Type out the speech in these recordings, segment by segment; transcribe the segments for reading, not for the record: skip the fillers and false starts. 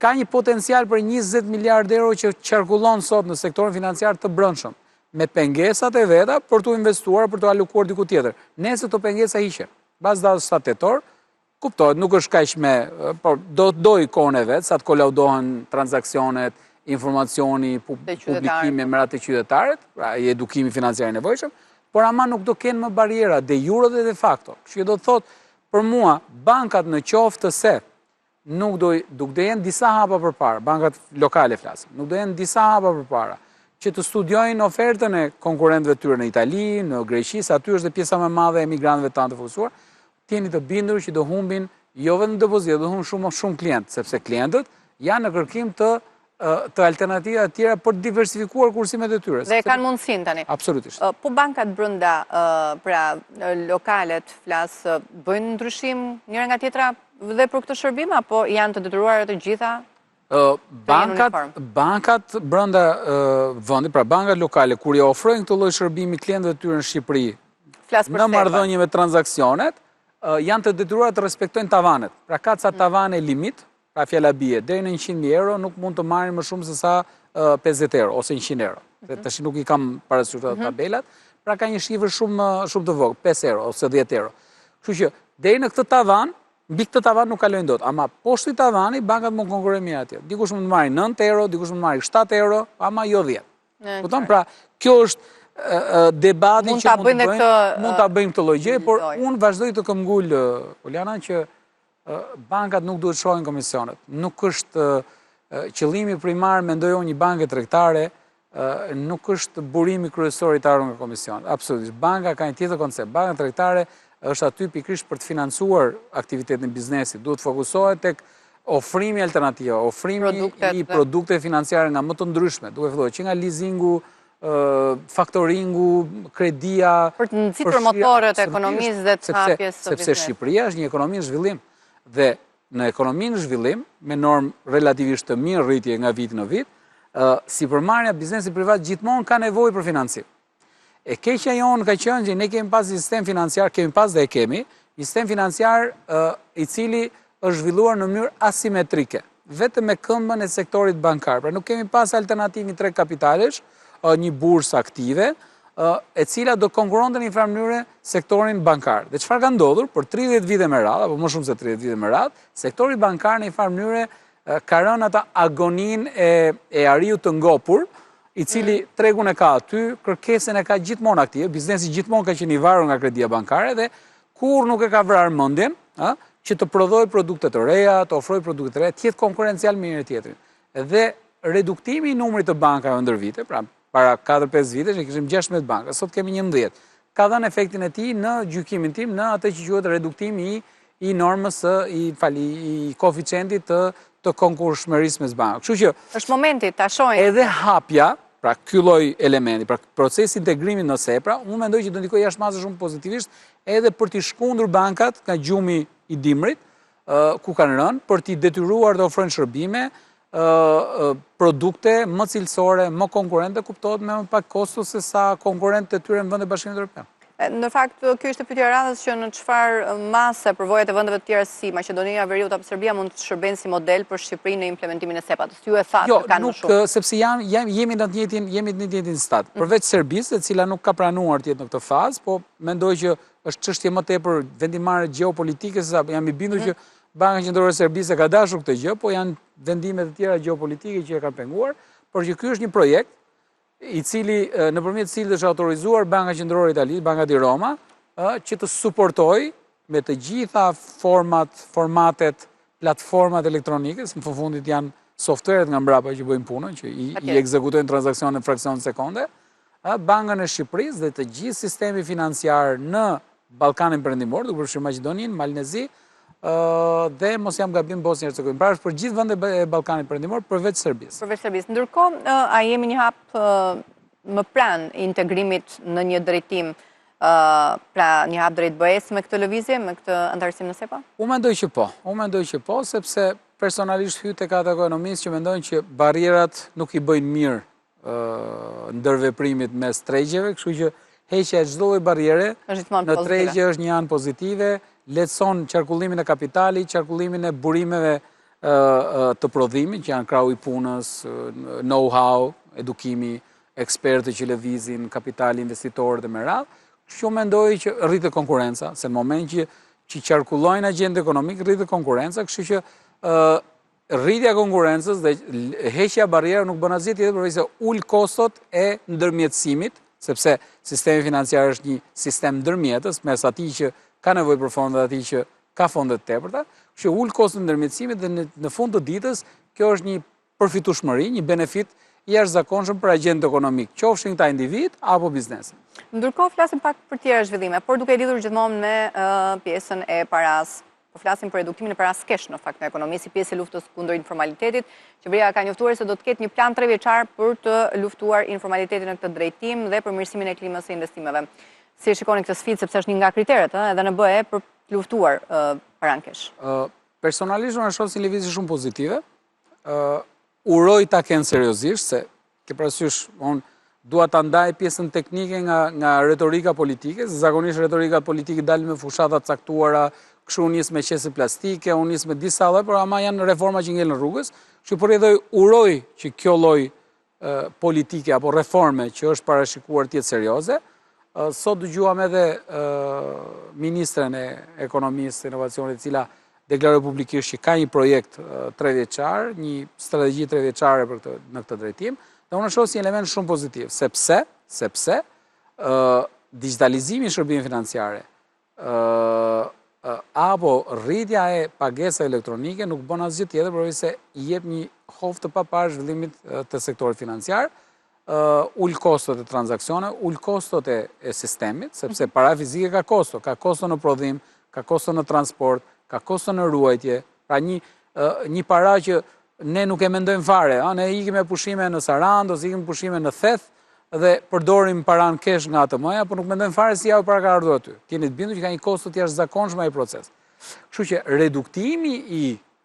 ka një potencial për 20 miliard euro që qarkullon sot në sektorin financiar të brendshëm, me pengesat e veta për të investuar, për të alokuar diku tjetër. Nëse të pengesa hiqen, bazë datës 7 tetor, kuptohet, nuk është kaq me, por do ikon e vetë, sa të kolaudohen transaksionet, informacioni, publikimi me ratë të qytetarët, pra i edukimi financiar i nevojshëm, por ama nuk do kenë më bariera de jure dhe de facto. Që do të thotë, për mua, bankat në qoftë se nuk do jenë disa hapa përpara, bankat lokale flasim, nuk do jenë disa hapa përpara, që të studiojnë ofertën e konkurrentëve tyre në Itali, në Greqi, sa aty është dhe pjesa më e madhe e emigrantëve tanë të fokusuar, jeni të bindur që do humbin jo vetëm depozit, do humbin shumë klientë, sepse klientët janë në kërkim të alternativa të tjera për të diversifikuar kursimet e tyre. Dhe kanë mundësin tani. Absolutisht. Po bankat brenda, pra lokalet, bëjnë ndryshim njëra nga tjetra dhe për këtë shërbim, apo janë të detyruara të gjitha? Bankat brenda vendit, pra bankat lokale, kur i ofrojnë këtë lloj shërbimi klientëve të tyre në Shqipëri, në marrëdhënie me transaksionet, janë të detyruara të respektojnë tavanet. Pra ka ca tavane limit, pra fjala bie, deri në 100.000 euro nuk mund të marrin më shumë se sa 50 euro ose 100 euro. Tash nuk i kam parasysh të tabelat, pra ka një shifër shumë të vogël, 5 euro ose 10 euro. Kështu që deri në këtë tavan, mbi këtë tavan nuk kalojnë dot, ama poshtë i tavani bankat mund konkurrojnë me atje. Dikush mund të marrë 9 euro, dikush mund të marrë 7 euro, ama jo 10. Kupton? Pra, kjo është debati që mund ta bëjmë këtë lloj gjë, por unë vazhdoj të këmbgul Poliana që bankat nuk duhet shohin komisionet. Nuk është qëllimi primar, mendoj unë, një banke tregtare, nuk është burimi kryesor i të ardhur nga komisionet. Absolutisht. Banka ka një tjetër koncept. Banka tregtare është aty pikërisht për të financuar aktivitetin e biznesit. Duhet të fokusohet tek ofrimi alternativa, ofrimi i produkte financiare nga më të ndryshme, duke filluar që nga leasingu, faktoringu, kredia, për të nxitur motorët e ekonomisë dhe të hapjes së biznesit. Sepse Shqipëria është një ekonomi në zhvillim dhe në ekonomi në zhvillim, me normë relativisht të mirë rritje nga vit në vit, sipërmarrja biznesit privat gjithmonë ka nevojë për financim. E keqja jonë ka qenë që ne kemi pas një sistem financiar, kemi pas dhe e kemi, një sistem financiar i cili është zhvilluar në mënyrë asimetrike, vetëm me këmbën e sektorit bankar. Pra nuk kemi pas alternativë treg kapitalesh, një bursë aktive, e cila do konkuronte në një farë mënyrë sektorin bankar. Dhe çfarë ka ndodhur për 30 vite me radhë, apo më shumë se 30 vite me radhë, sektori bankar në një farë mënyrë ka rënë ata agonin e ariu të ngopur, i cili tregun e ka aty, kërkesën e ka gjithmonë aktive, biznesi gjithmonë ka qenë i varur nga kredia bankare dhe kur nuk e ka vrarë mendjen, që të prodhoj produkte të reja, të ofroj produkte të reja, të jetë konkurencial me njëri tjetrin. Dhe reduktimi i numrit të bankave ndër vite, pra para 4-5 vite, ne kishim 16 banka, sot kemi 11. Ka dhënë efektin e tij në gjykimin tim në atë që quhet reduktimi i normës i koeficientit të konkurshmërisë mes bankave. Kështu që është momenti ta shohim. Edhe hapja, pra ky lloj elementi, pra procesi integrimit në SEPRA, unë mendoj që do ndikojë jashtëmarrësisht shumë pozitivisht edhe për t'i shkundur bankat nga gjumi i dimrit, ku kanë rënë, për t'i detyruar të ofrojnë shërbime, produkte më cilësore, më konkurrente, kuptohet me më pak kosto se sa konkurrentët e tyre në vendet e Bashkimit Evropian. Në fakt, kjo ishte pyetja e radhës që në çfarë mase përvojat e vendeve të tjera si Maqedonia, Veriut apo Serbia mund të shërbejnë si model për Shqipërinë në implementimin e SEPA-s. Ju e thatë që kanë më shumë. Jo, nuk, sepse jemi në të njëjtin stad. Përveç Serbisë, e cila nuk ka pranuar të jetë në këtë fazë, po mendoj që është çështje më tepër vendimare gjeopolitike, se jam i bindur që Banka Qendrore e Serbisë ka dashur këtë gjë, po janë vendime të tjera gjeopolitike që e kanë penguar, por që ky është një projekt i cili nëpërmjet cilit është autorizuar Banka Qendrore e Italisë, Banka di Roma, që të suportojë me të gjitha formatet, platformat elektronike, në fundit janë software nga mbrapa që bëjnë punën, që i ekzekutojnë transaksionet në fraksione sekonde, Bankën e Shqipërisë dhe të gjithë sistemi financiar në Ballkanin Perëndimor, duke përfshirë Maqedoninë, Malnezi, dhe mos jam gabim Bosnjë Hercegovinë. Pra është për gjithë vendet e Ballkanit Perëndimor përveç Serbisë. Përveç Serbisë. Ndërkohë, a jemi një hap më pranë integrimit në një drejtim, pra një hap drejt BE-s me këtë lëvizje, me këtë antarësim në SEPA? Unë mendoj që po, sepse personalisht hyj tek ata ekonomistë që mendojnë që barrierat nuk i bëjnë mirë ndërveprimit mes tregjeve, kështu që heqja e çdo lloji barriere në tregje është një anë pozitive, lehtëson qarkullimin e kapitalit, qarkullimin e burimeve të prodhimit, që janë krau i punës, know-how, edukimi, ekspertë që lëvizin, kapitali investitorë dhe me radhë, që mendoj që rritë konkurenca, se në moment që qarkullojnë agjendë ekonomik, rritë konkurenca, kështu që rritja konkurencës dhe heqja barrierë nuk bën asgjë tjetër përveç se ul kostot e ndërmjetësimit, sepse sistemi financiar është një sistem ndërmjetës mes atij që ka nevojë për fonde dhe atij që ka fonde të tepërta, që ul kostot e ndërmjetësimit dhe në fund të ditës kjo është një përfitueshmëri, një benefit jashtëzakonshëm për agjendën ekonomik, qofshin këta individ apo biznese. Ndërkohë flasim pak për tjera zhvillime, por duke lidhur gjithmonë me pjesën e paras. Po flasim për reduktimin e paras kesh në fakt në ekonomi si pjesë e luftës kundër informalitetit. Qeveria ka njoftuar se do të ketë një plan 3 vjeçar për të luftuar informalitetin në këtë drejtim dhe përmirësimin e klimës së investimeve. Si e shikoni këtë sfidë, sepse është një nga kriteret edhe në BE për të luftuar paran kesh? Personalisht unë shoh si lëvizje shumë pozitive. Uroj ta kenë seriozisht, se ke parasysh unë dua ta ndaj pjesën teknike nga retorika politike, se zakonisht retorika politike dalin me fushata të caktuara, kështu unë nis me qese plastike, unë nis me disa lloje, por ama janë reforma që ngelen në rrugës, kështu por edhe uroj që kjo lloj politike apo reforme që është parashikuar të jetë serioze. Sot dëgjuam edhe ministren e ekonomisë dhe inovacionit, e cila deklaroi publikisht që ka një projekt 3 vjeçar, një strategji 3 vjeçare në këtë drejtim, dhe unë shoh si element shumë pozitiv, sepse digitalizimi i shërbimeve financiare apo rritja e pagesave elektronike nuk bën asgjë tjetër përveç se i jep një hovë të paparë zhvillimit të sektorit financiar, ul kostot e transakcione, ul kostot e sistemit, sepse para fizike ka kosto në prodhim, ka kosto në transport, ka kosto në ruajtje, pra një para që ne nuk e mendojmë fare, ne ikim me pushime në Sarand, ose ikim pushime në Theth, dhe përdorim paran kesh nga ATM-ja, por nuk mendojmë fare si ja u para ka ardhur aty. Keni të bindur që ka një kosto të jashtëzakonshëm ai proces. Kështu që reduktimi i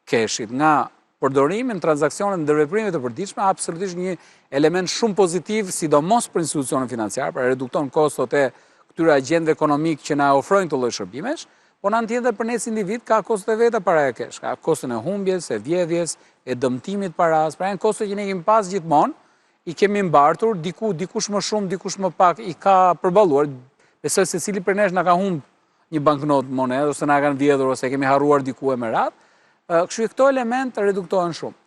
keshit nga përdorimi në transakcione ndërveprime të përditshme absolutisht një element shumë pozitiv, sidomos për institucionet financiare, pra redukton kostot e këtyre agjendëve ekonomik që na ofrojnë të lloj shërbimesh, por në anë tjetër për ne si individ ka kostot e veta para e kesh, ka koston e humbjes, e vjedhjes, e dëmtimit paras, pra janë kostot që ne kemi pas gjithmonë, i kemi mbartur, dikush më shumë, dikush më pak, i ka përballuar, besoj se cili për nesh na ka humb një banknot monedë, ose na kanë vjedhur, ose kemi harruar diku e me radhë, kështu që këto element reduktohen shumë.